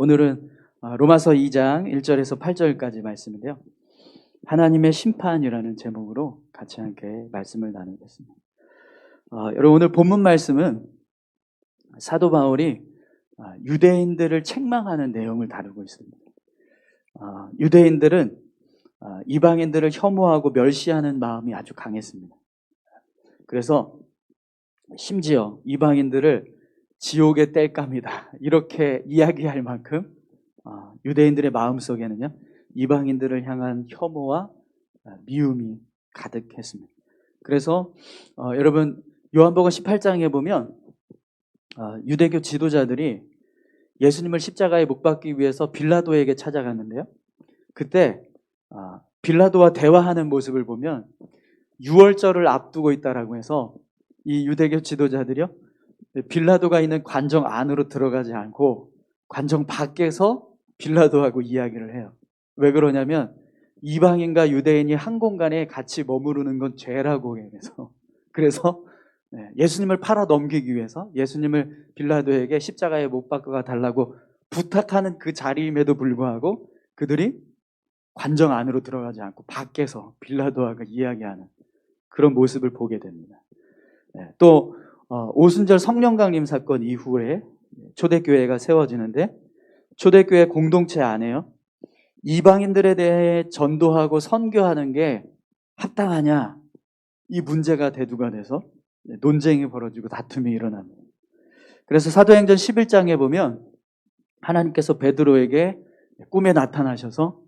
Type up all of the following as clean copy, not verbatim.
오늘은 로마서 2장 1절에서 8절까지 말씀인데요. 하나님의 심판이라는 제목으로 같이 함께 말씀을 나누겠습니다. 여러분, 오늘 본문 말씀은 사도 바울이 유대인들을 책망하는 내용을 다루고 있습니다. 유대인들은 이방인들을 혐오하고 멸시하는 마음이 아주 강했습니다. 그래서 심지어 이방인들을 지옥에 뗄 겁니다, 이렇게 이야기할 만큼 유대인들의 마음속에는요, 이방인들을 향한 혐오와 미움이 가득했습니다. 그래서 여러분, 요한복음 18장에 보면 유대교 지도자들이 예수님을 십자가에 못 박기 위해서 빌라도에게 찾아갔는데요, 그때 빌라도와 대화하는 모습을 보면 유월절을 앞두고 있다라고 해서 이 유대교 지도자들이요, 빌라도가 있는 관정 안으로 들어가지 않고 관정 밖에서 빌라도하고 이야기를 해요. 왜 그러냐면 이방인과 유대인이 한 공간에 같이 머무르는 건 죄라고 해서, 그래서 예수님을 팔아 넘기기 위해서 예수님을 빌라도에게 십자가에 못 박아 달라고 부탁하는 그 자리임에도 불구하고 그들이 관정 안으로 들어가지 않고 밖에서 빌라도하고 이야기하는 그런 모습을 보게 됩니다. 또 오순절 성령 강림 사건 이후에 초대교회가 세워지는데, 초대교회 공동체 안에요, 이방인들에 대해 전도하고 선교하는 게 합당하냐, 이 문제가 대두가 돼서 논쟁이 벌어지고 다툼이 일어납니다. 그래서 사도행전 11장에 보면 하나님께서 베드로에게 꿈에 나타나셔서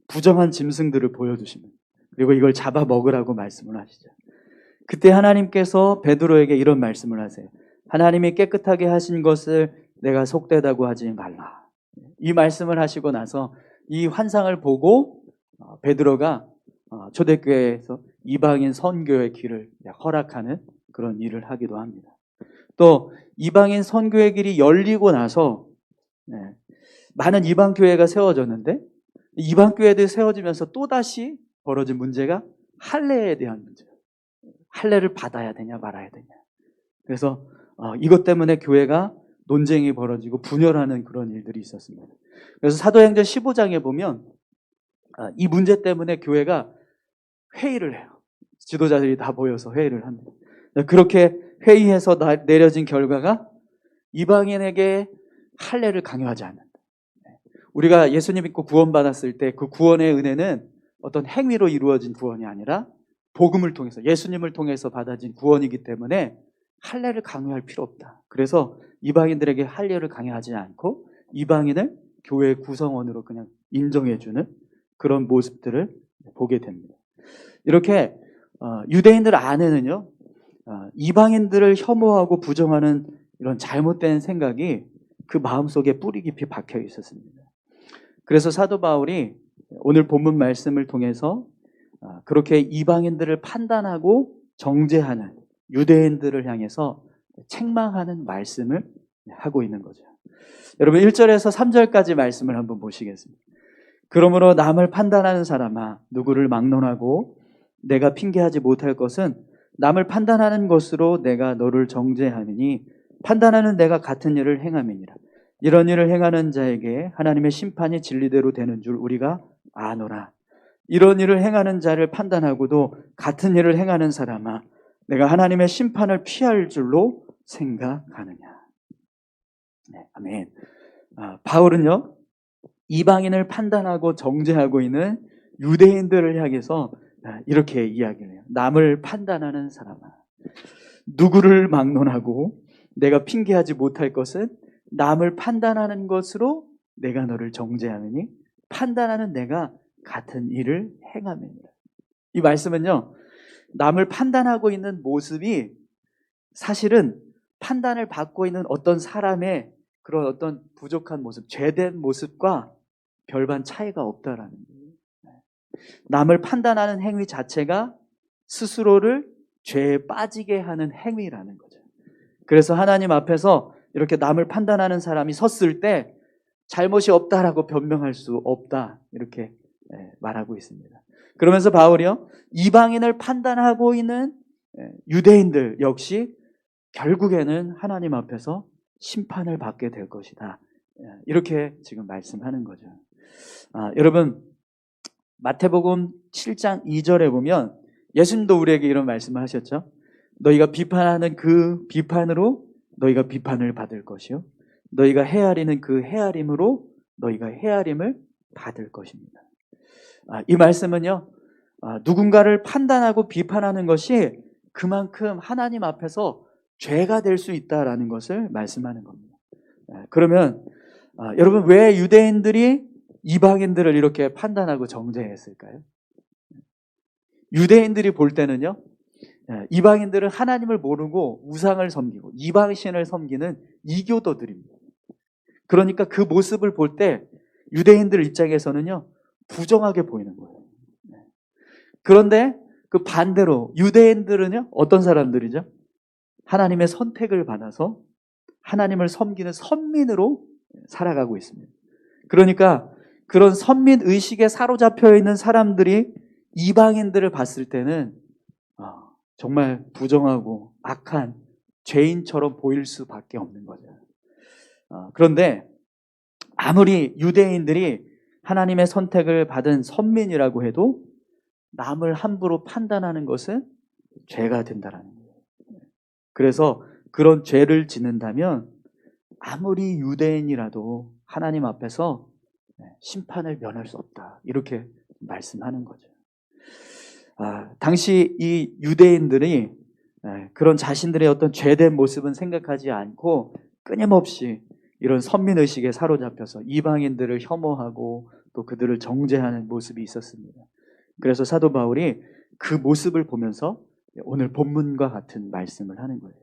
부정한 짐승들을 보여주십니다. 그리고 이걸 잡아 먹으라고 말씀을 하시죠. 그때 하나님께서 베드로에게 이런 말씀을 하세요. 하나님이 깨끗하게 하신 것을 내가 속되다고 하지 말라. 이 말씀을 하시고 나서 이 환상을 보고 베드로가 초대교회에서 이방인 선교의 길을 허락하는 그런 일을 하기도 합니다. 또 이방인 선교의 길이 열리고 나서 많은 이방 교회가 세워졌는데, 이방 교회들이 세워지면서 또다시 벌어진 문제가 할례에 대한 문제예요. 할례를 받아야 되냐 말아야 되냐. 그래서 이것 때문에 교회가 논쟁이 벌어지고 분열하는 그런 일들이 있었습니다. 그래서 사도행전 15장에 보면 이 문제 때문에 교회가 회의를 해요. 지도자들이 다 모여서 회의를 합니다. 그렇게 회의해서 내려진 결과가 이방인에게 할례를 강요하지 않는다. 우리가 예수님 믿고 구원받았을 때 그 구원의 은혜는 어떤 행위로 이루어진 구원이 아니라 복음을 통해서, 예수님을 통해서 받아진 구원이기 때문에 할례를 강요할 필요 없다. 그래서 이방인들에게 할례를 강요하지 않고 이방인을 교회 구성원으로 그냥 인정해주는 그런 모습들을 보게 됩니다. 이렇게 유대인들 안에는요, 이방인들을 혐오하고 부정하는 이런 잘못된 생각이 그 마음속에 뿌리 깊이 박혀 있었습니다. 그래서 사도 바울이 오늘 본문 말씀을 통해서 그렇게 이방인들을 판단하고 정죄하는 유대인들을 향해서 책망하는 말씀을 하고 있는 거죠. 여러분, 1절에서 3절까지 말씀을 한번 보시겠습니다. 그러므로 남을 판단하는 사람아, 누구를 막론하고 내가 핑계하지 못할 것은 남을 판단하는 것으로 내가 너를 정죄하느니 판단하는 내가 같은 일을 행함이니라. 이런 일을 행하는 자에게 하나님의 심판이 진리대로 되는 줄 우리가 아노라. 이런 일을 행하는 자를 판단하고도 같은 일을 행하는 사람아, 내가 하나님의 심판을 피할 줄로 생각하느냐. 아멘. 바울은요, 이방인을 판단하고 정죄하고 있는 유대인들을 향해서 이렇게 이야기를 해요. 남을 판단하는 사람아, 누구를 막론하고 내가 핑계하지 못할 것은 남을 판단하는 것으로 내가 너를 정죄하느니 판단하는 내가 같은 일을 행함이니라. 이 말씀은요, 남을 판단하고 있는 모습이 사실은 판단을 받고 있는 어떤 사람의 그런 어떤 부족한 모습, 죄된 모습과 별반 차이가 없다라는 거예요. 남을 판단하는 행위 자체가 스스로를 죄에 빠지게 하는 행위라는 거죠. 그래서 하나님 앞에서 이렇게 남을 판단하는 사람이 섰을 때 잘못이 없다라고 변명할 수 없다, 이렇게 말하고 있습니다. 그러면서 바울이요, 이방인을 판단하고 있는 유대인들 역시 결국에는 하나님 앞에서 심판을 받게 될 것이다, 이렇게 지금 말씀하는 거죠. 여러분, 마태복음 7장 2절에 보면 예수님도 우리에게 이런 말씀을 하셨죠. 너희가 비판하는 그 비판으로 너희가 비판을 받을 것이요, 너희가 헤아리는 그 헤아림으로 너희가 헤아림을 받을 것입니다. 이 말씀은요, 누군가를 판단하고 비판하는 것이 그만큼 하나님 앞에서 죄가 될 수 있다라는 것을 말씀하는 겁니다. 그러면 여러분, 왜 유대인들이 이방인들을 이렇게 판단하고 정죄했을까요? 유대인들이 볼 때는요, 이방인들은 하나님을 모르고 우상을 섬기고 이방신을 섬기는 이교도들입니다. 그러니까 그 모습을 볼 때 유대인들 입장에서는요, 부정하게 보이는 거예요. 그런데 그 반대로 유대인들은요, 어떤 사람들이죠? 하나님의 선택을 받아서 하나님을 섬기는 선민으로 살아가고 있습니다. 그러니까 그런 선민 의식에 사로잡혀 있는 사람들이 이방인들을 봤을 때는 정말 부정하고 악한 죄인처럼 보일 수밖에 없는 거죠. 그런데 아무리 유대인들이 하나님의 선택을 받은 선민이라고 해도 남을 함부로 판단하는 것은 죄가 된다라는 거예요. 그래서 그런 죄를 짓는다면 아무리 유대인이라도 하나님 앞에서 심판을 면할 수 없다, 이렇게 말씀하는 거죠. 당시 이 유대인들이 그런 자신들의 어떤 죄된 모습은 생각하지 않고 끊임없이 이런 선민의식에 사로잡혀서 이방인들을 혐오하고 또 그들을 정죄하는 모습이 있었습니다. 그래서 사도 바울이 그 모습을 보면서 오늘 본문과 같은 말씀을 하는 거예요.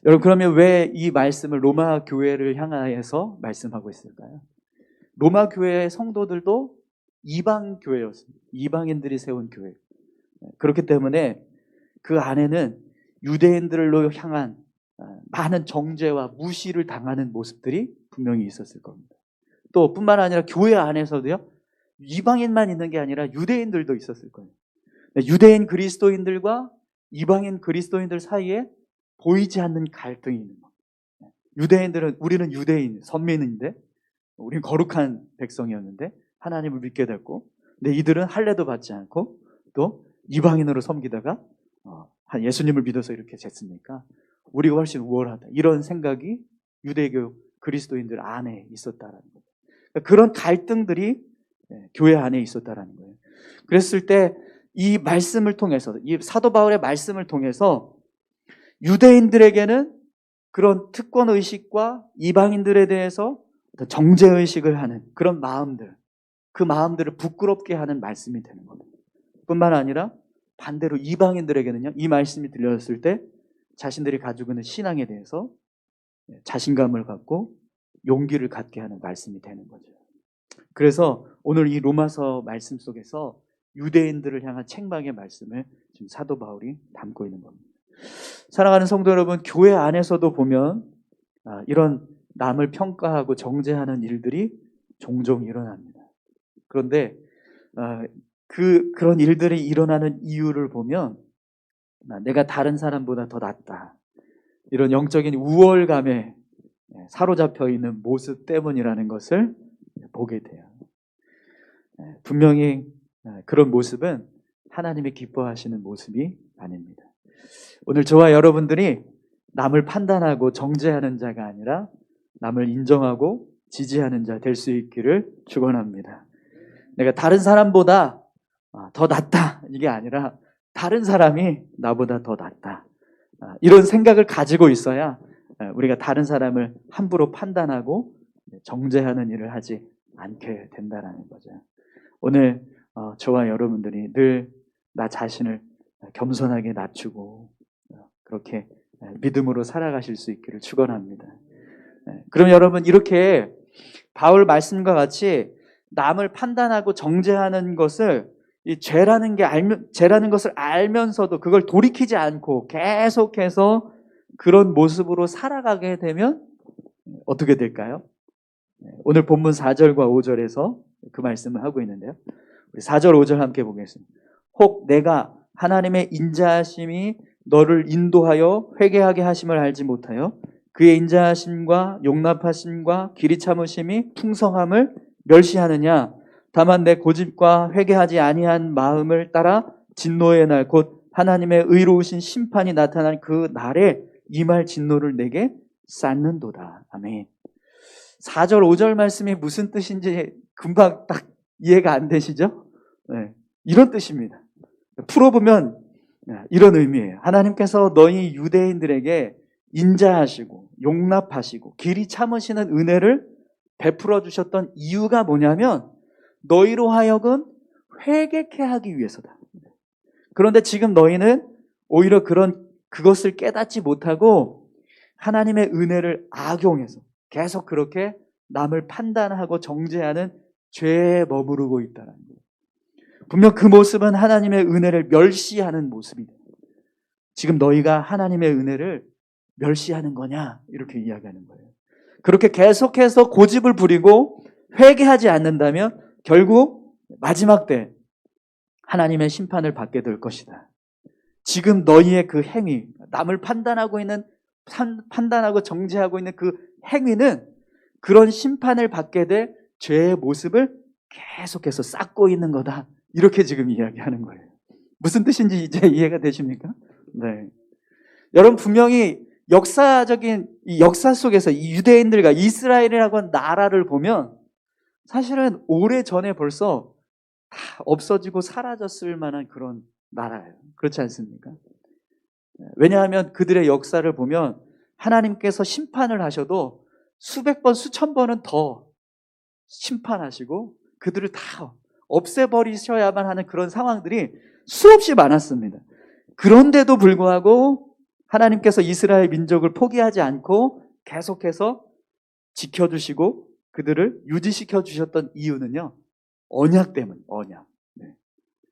여러분, 그러면 왜 이 말씀을 로마 교회를 향하여서 말씀하고 있을까요? 로마 교회의 성도들도 이방 교회였습니다. 이방인들이 세운 교회. 그렇기 때문에 그 안에는 유대인들로 향한 많은 정죄와 무시를 당하는 모습들이 분명히 있었을 겁니다. 또 뿐만 아니라 교회 안에서도요, 이방인만 있는 게 아니라 유대인들도 있었을 거예요. 유대인 그리스도인들과 이방인 그리스도인들 사이에 보이지 않는 갈등이 있는 거예요. 유대인들은, 우리는 유대인, 선민인데, 우리는 거룩한 백성이었는데 하나님을 믿게 됐고, 근데 이들은 할례도 받지 않고 또 이방인으로 섬기다가 예수님을 믿어서 이렇게 됐으니까 우리가 훨씬 우월하다, 이런 생각이 유대교 그리스도인들 안에 있었다라는 거예요. 그러니까 그런 갈등들이 교회 안에 있었다라는 거예요. 그랬을 때 이 말씀을 통해서, 이 사도 바울의 말씀을 통해서 유대인들에게는 그런 특권의식과 이방인들에 대해서 정죄의식을 하는 그런 마음들, 그 마음들을 부끄럽게 하는 말씀이 되는 겁니다. 뿐만 아니라 반대로 이방인들에게는요, 이 말씀이 들렸을 때 자신들이 가지고 있는 신앙에 대해서 자신감을 갖고 용기를 갖게 하는 말씀이 되는 거죠. 그래서 오늘 이 로마서 말씀 속에서 유대인들을 향한 책망의 말씀을 지금 사도 바울이 담고 있는 겁니다. 사랑하는 성도 여러분, 교회 안에서도 보면 이런 남을 평가하고 정죄하는 일들이 종종 일어납니다. 그런데 그런 일들이 일어나는 이유를 보면 내가 다른 사람보다 더 낫다, 이런 영적인 우월감에 사로잡혀 있는 모습 때문이라는 것을 보게 돼요. 분명히 그런 모습은 하나님이 기뻐하시는 모습이 아닙니다. 오늘 저와 여러분들이 남을 판단하고 정죄하는 자가 아니라 남을 인정하고 지지하는 자 될 수 있기를 축원합니다. 내가 다른 사람보다 더 낫다, 이게 아니라 다른 사람이 나보다 더 낫다, 이런 생각을 가지고 있어야 우리가 다른 사람을 함부로 판단하고 정죄하는 일을 하지 않게 된다는 거죠. 오늘 저와 여러분들이 늘 나 자신을 겸손하게 낮추고 그렇게 믿음으로 살아가실 수 있기를 축원합니다. 그럼 여러분, 이렇게 바울 말씀과 같이 남을 판단하고 정죄하는 것을 이 죄라는 것을 알면서도 그걸 돌이키지 않고 계속해서 그런 모습으로 살아가게 되면 어떻게 될까요? 오늘 본문 4절과 5절에서 그 말씀을 하고 있는데요. 우리 4절 5절 함께 보겠습니다. 혹 내가 하나님의 인자하심이 너를 인도하여 회개하게 하심을 알지 못하여 그의 인자하심과 용납하심과 길이 참으심이 풍성함을 멸시하느냐? 다만 내 고집과 회개하지 아니한 마음을 따라 진노의 날 곧 하나님의 의로우신 심판이 나타난 그 날에 임할 진노를 내게 쌓는도다. 아멘. 4절 5절 말씀이 무슨 뜻인지 금방 딱 이해가 안 되시죠? 네, 이런 뜻입니다. 풀어보면 이런 의미예요. 하나님께서 너희 유대인들에게 인자하시고 용납하시고 길이 참으시는 은혜를 베풀어 주셨던 이유가 뭐냐면 너희로 하여금 회개케 하기 위해서다. 그런데 지금 너희는 오히려 그것을 깨닫지 못하고 하나님의 은혜를 악용해서 계속 그렇게 남을 판단하고 정죄하는 죄에 머무르고 있다는 거예요. 분명 그 모습은 하나님의 은혜를 멸시하는 모습이다. 지금 너희가 하나님의 은혜를 멸시하는 거냐? 이렇게 이야기하는 거예요. 그렇게 계속해서 고집을 부리고 회개하지 않는다면 결국 마지막 때 하나님의 심판을 받게 될 것이다. 지금 너희의 그 행위, 남을 판단하고 정죄하고 있는 그 행위는 그런 심판을 받게 될 죄의 모습을 계속해서 쌓고 있는 거다. 이렇게 지금 이야기하는 거예요. 무슨 뜻인지 이제 이해가 되십니까? 네. 여러분 분명히 역사적인 이 역사 속에서 이 유대인들과 이스라엘이라고 하는 나라를 보면 사실은 오래전에 벌써 다 없어지고 사라졌을 만한 그런 나라예요. 그렇지 않습니까? 왜냐하면 그들의 역사를 보면 하나님께서 심판을 하셔도 수백 번, 수천 번은 더 심판하시고 그들을 다 없애버리셔야만 하는 그런 상황들이 수없이 많았습니다. 그런데도 불구하고 하나님께서 이스라엘 민족을 포기하지 않고 계속해서 지켜주시고 그들을 유지시켜 주셨던 이유는요, 언약 때문, 언약. 네.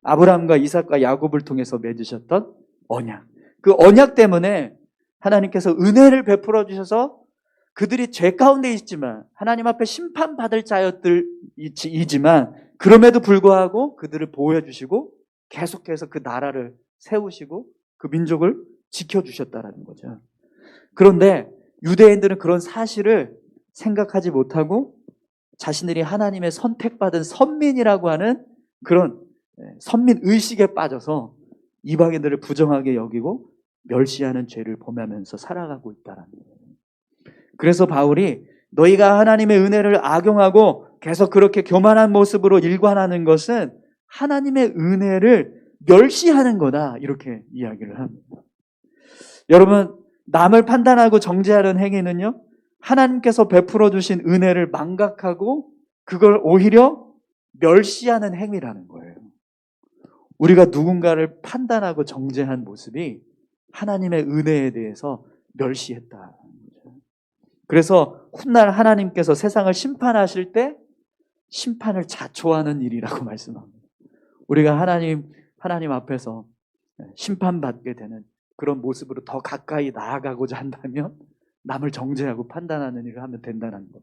아브라함과 이삭과 야곱을 통해서 맺으셨던 언약. 그 언약 때문에 하나님께서 은혜를 베풀어 주셔서 그들이 죄 가운데 있지만 하나님 앞에 심판받을 자였들이지만 그럼에도 불구하고 그들을 보호해 주시고 계속해서 그 나라를 세우시고 그 민족을 지켜주셨다는 거죠. 그런데 유대인들은 그런 사실을 생각하지 못하고 자신들이 하나님의 선택받은 선민이라고 하는 그런 선민 의식에 빠져서 이방인들을 부정하게 여기고 멸시하는 죄를 범하면서 살아가고 있다는 거예요. 그래서 바울이 너희가 하나님의 은혜를 악용하고 계속 그렇게 교만한 모습으로 일관하는 것은 하나님의 은혜를 멸시하는 거다 이렇게 이야기를 합니다. 여러분 남을 판단하고 정죄하는 행위는요 하나님께서 베풀어 주신 은혜를 망각하고 그걸 오히려 멸시하는 행위라는 거예요. 우리가 누군가를 판단하고 정죄한 모습이 하나님의 은혜에 대해서 멸시했다. 그래서 훗날 하나님께서 세상을 심판하실 때 심판을 자초하는 일이라고 말씀합니다. 우리가 하나님 앞에서 심판받게 되는 그런 모습으로 더 가까이 나아가고자 한다면 남을 정죄하고 판단하는 일을 하면 된다는 것.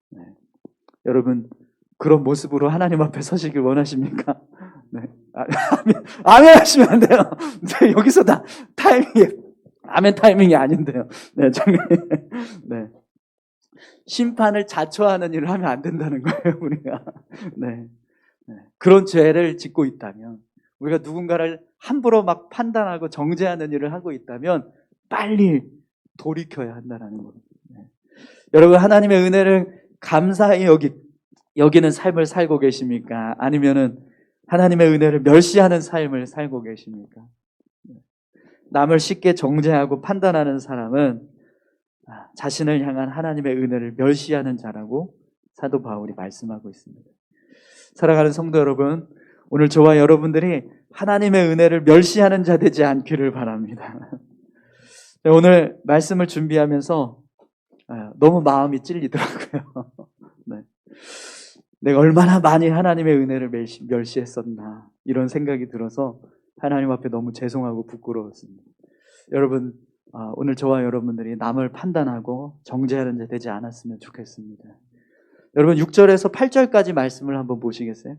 네. 여러분 그런 모습으로 하나님 앞에 서시길 원하십니까? 네. 아멘 하시면 안 돼요. 네, 여기서 다 아멘 타이밍이 아닌데요. 네, 네. 심판을 자초하는 일을 하면 안 된다는 거예요, 우리가. 네. 네. 그런 죄를 짓고 있다면, 우리가 누군가를 함부로 막 판단하고 정죄하는 일을 하고 있다면, 빨리 돌이켜야 한다는 겁니다. 네. 여러분, 하나님의 은혜를 감사히 여기는 삶을 살고 계십니까? 아니면은 하나님의 은혜를 멸시하는 삶을 살고 계십니까? 남을 쉽게 정죄하고 판단하는 사람은 자신을 향한 하나님의 은혜를 멸시하는 자라고 사도 바울이 말씀하고 있습니다. 사랑하는 성도 여러분, 오늘 저와 여러분들이 하나님의 은혜를 멸시하는 자 되지 않기를 바랍니다. 오늘 말씀을 준비하면서 너무 마음이 찔리더라고요. 네. 내가 얼마나 많이 하나님의 은혜를 멸시했었나 이런 생각이 들어서 하나님 앞에 너무 죄송하고 부끄러웠습니다. 여러분 오늘 저와 여러분들이 남을 판단하고 정죄하는 자 되지 않았으면 좋겠습니다. 여러분 6절에서 8절까지 말씀을 한번 보시겠어요?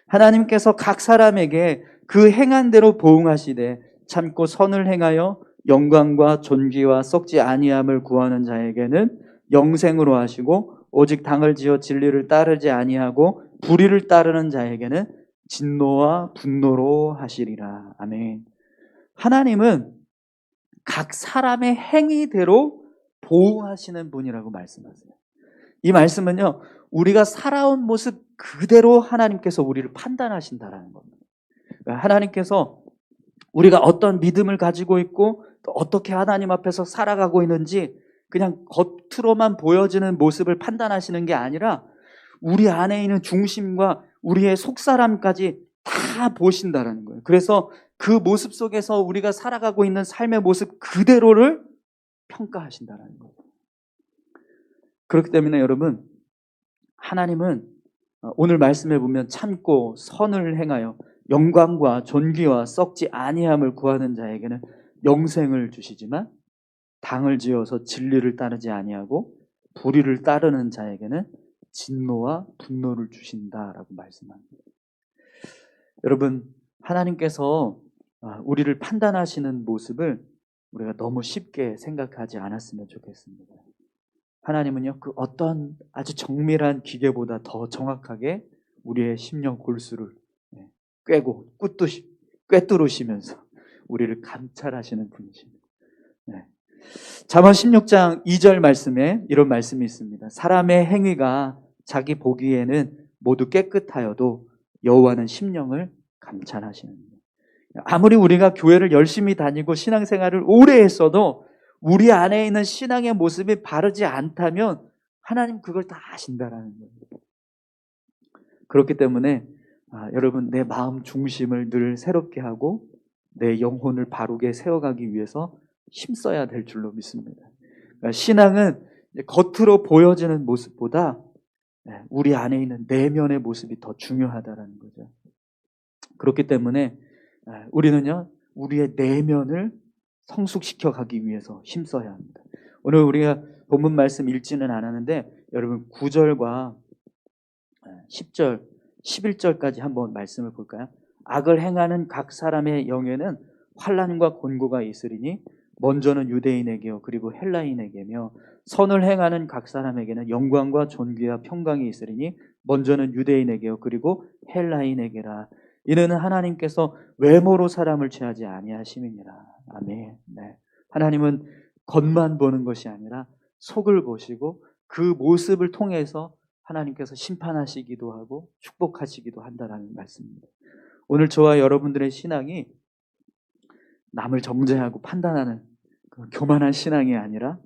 하나님께서 각 사람에게 그 행한 대로 보응하시되 참고 선을 행하여 영광과 존귀와 썩지 아니함을 구하는 자에게는 영생으로 하시고 오직 당을 지어 진리를 따르지 아니하고 불의를 따르는 자에게는 진노와 분노로 하시리라. 아멘. 하나님은 각 사람의 행위대로 보호하시는 분이라고 말씀하세요. 이 말씀은요, 우리가 살아온 모습 그대로 하나님께서 우리를 판단하신다라는 겁니다. 그러니까 하나님께서 우리가 어떤 믿음을 가지고 있고 또 어떻게 하나님 앞에서 살아가고 있는지 그냥 겉으로만 보여지는 모습을 판단하시는 게 아니라 우리 안에 있는 중심과 우리의 속사람까지 다 보신다라는 거예요. 그래서 그 모습 속에서 우리가 살아가고 있는 삶의 모습 그대로를 평가하신다라는 거예요. 그렇기 때문에 여러분, 하나님은 오늘 말씀에 보면 참고 선을 행하여 영광과 존귀와 썩지 아니함을 구하는 자에게는 영생을 주시지만 당을 지어서 진리를 따르지 아니하고 불의를 따르는 자에게는 진노와 분노를 주신다라고 말씀합니다. 여러분, 하나님께서 우리를 판단하시는 모습을 우리가 너무 쉽게 생각하지 않았으면 좋겠습니다. 하나님은요, 그 어떤 아주 정밀한 기계보다 더 정확하게 우리의 심령 골수를 꿰고 꿰뚫으시면서 우리를 감찰하시는 분이십니다. 잠언 16장 2절 말씀에 이런 말씀이 있습니다. 사람의 행위가 자기 보기에는 모두 깨끗하여도 여호와는 심령을 감찰하시는 분. 아무리 우리가 교회를 열심히 다니고 신앙생활을 오래 했어도 우리 안에 있는 신앙의 모습이 바르지 않다면 하나님 그걸 다 아신다라는 거예요. 그렇기 때문에 여러분, 내 마음 중심을 늘 새롭게 하고 내 영혼을 바르게 세워가기 위해서 힘써야 될 줄로 믿습니다. 그러니까 신앙은 겉으로 보여지는 모습보다 우리 안에 있는 내면의 모습이 더 중요하다라는 거죠. 그렇기 때문에 우리는요, 우리의 내면을 성숙시켜 가기 위해서 힘써야 합니다. 오늘 우리가 본문 말씀 읽지는 않았는데 여러분 9절과 10절, 11절까지 한번 말씀을 볼까요? 악을 행하는 각 사람의 영에는 환난과 곤고가 있으리니 먼저는 유대인에게요 그리고 헬라인에게며 선을 행하는 각 사람에게는 영광과 존귀와 평강이 있으리니 먼저는 유대인에게요 그리고 헬라인에게라. 이는 하나님께서 외모로 사람을 취하지 아니하심이니라. 아멘. 네. 하나님은 겉만 보는 것이 아니라 속을 보시고 그 모습을 통해서 하나님께서 심판하시기도 하고 축복하시기도 한다는 말씀입니다. 오늘 저와 여러분들의 신앙이 남을 정죄하고 판단하는 그 교만한 신앙이 아니라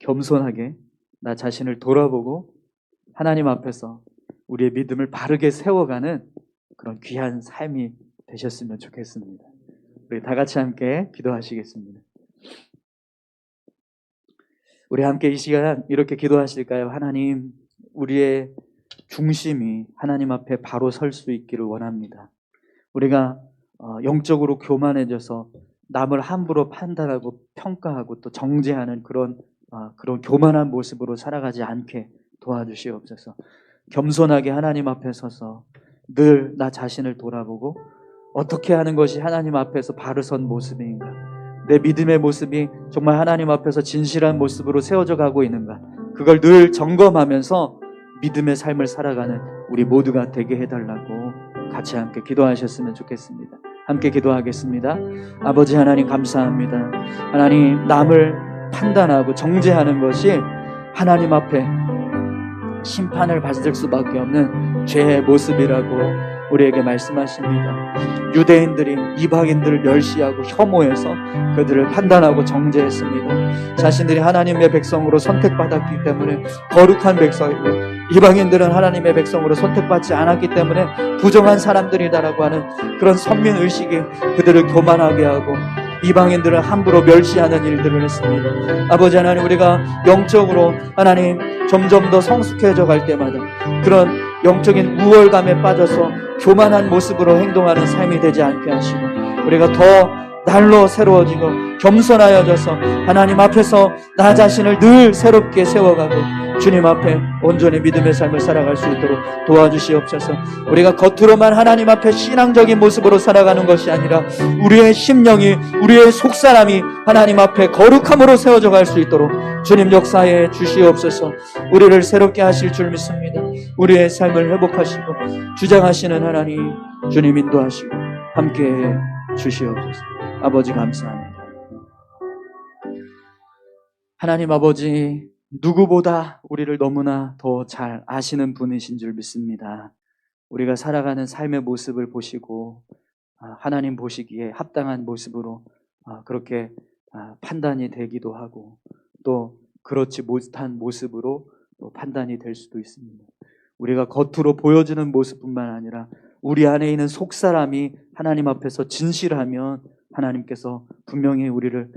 겸손하게 나 자신을 돌아보고 하나님 앞에서 우리의 믿음을 바르게 세워가는 그런 귀한 삶이 되셨으면 좋겠습니다. 우리 다 같이 함께 기도하시겠습니다. 우리 함께 이 시간 이렇게 기도하실까요? 하나님, 우리의 중심이 하나님 앞에 바로 설 수 있기를 원합니다. 우리가 영적으로 교만해져서 남을 함부로 판단하고 평가하고 또 정죄하는 그런 교만한 모습으로 살아가지 않게 도와주시옵소서. 겸손하게 하나님 앞에 서서 늘 나 자신을 돌아보고 어떻게 하는 것이 하나님 앞에서 바로 선 모습인가, 내 믿음의 모습이 정말 하나님 앞에서 진실한 모습으로 세워져 가고 있는가, 그걸 늘 점검하면서 믿음의 삶을 살아가는 우리 모두가 되게 해달라고 같이 함께 기도하셨으면 좋겠습니다. 함께 기도하겠습니다. 아버지 하나님 감사합니다. 하나님, 남을 판단하고 정죄하는 것이 하나님 앞에 심판을 받을 수밖에 없는 죄의 모습이라고 우리에게 말씀하십니다. 유대인들이 이방인들을 멸시하고 혐오해서 그들을 판단하고 정죄했습니다. 자신들이 하나님의 백성으로 선택받았기 때문에 거룩한 백성이고, 이방인들은 하나님의 백성으로 선택받지 않았기 때문에 부정한 사람들이다라고 하는 그런 선민의식이 그들을 교만하게 하고 이방인들을 함부로 멸시하는 일들을 했습니다. 아버지 하나님, 우리가 영적으로 하나님 점점 더 성숙해져 갈 때마다 그런 영적인 우월감에 빠져서 교만한 모습으로 행동하는 삶이 되지 않게 하시고, 우리가 더 날로 새로워지고 겸손하여져서 하나님 앞에서 나 자신을 늘 새롭게 세워가고 주님 앞에 온전히 믿음의 삶을 살아갈 수 있도록 도와주시옵소서. 우리가 겉으로만 하나님 앞에 신앙적인 모습으로 살아가는 것이 아니라 우리의 심령이, 우리의 속사람이 하나님 앞에 거룩함으로 세워져 갈 수 있도록 주님 역사해 주시옵소서. 우리를 새롭게 하실 줄 믿습니다. 우리의 삶을 회복하시고 주장하시는 하나님, 주님 인도하시고 함께해 주시옵소서. 아버지 감사합니다. 하나님 아버지, 누구보다 우리를 너무나 더 잘 아시는 분이신 줄 믿습니다. 우리가 살아가는 삶의 모습을 보시고 하나님 보시기에 합당한 모습으로 그렇게 판단이 되기도 하고, 또 그렇지 못한 모습으로 또 판단이 될 수도 있습니다. 우리가 겉으로 보여주는 모습뿐만 아니라 우리 안에 있는 속사람이 하나님 앞에서 진실하면 하나님께서 분명히 우리를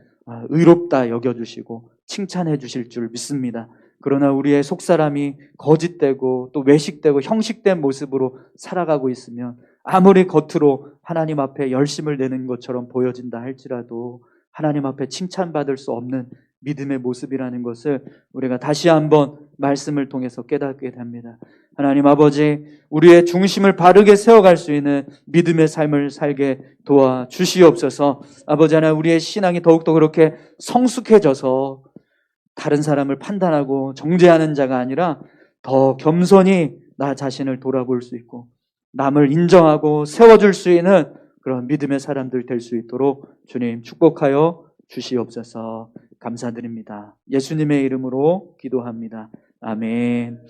의롭다 여겨주시고 칭찬해 주실 줄 믿습니다. 그러나 우리의 속사람이 거짓되고 또 외식되고 형식된 모습으로 살아가고 있으면 아무리 겉으로 하나님 앞에 열심을 내는 것처럼 보여진다 할지라도 하나님 앞에 칭찬받을 수 없는 믿음의 모습이라는 것을 우리가 다시 한번 말씀을 통해서 깨닫게 됩니다. 하나님 아버지, 우리의 중심을 바르게 세워갈 수 있는 믿음의 삶을 살게 도와주시옵소서. 아버지 하나님, 우리의 신앙이 더욱더 그렇게 성숙해져서 다른 사람을 판단하고 정죄하는 자가 아니라 더 겸손히 나 자신을 돌아볼 수 있고 남을 인정하고 세워줄 수 있는 그런 믿음의 사람들 될 수 있도록 주님 축복하여 주시옵소서. 감사드립니다. 예수님의 이름으로 기도합니다. 아멘.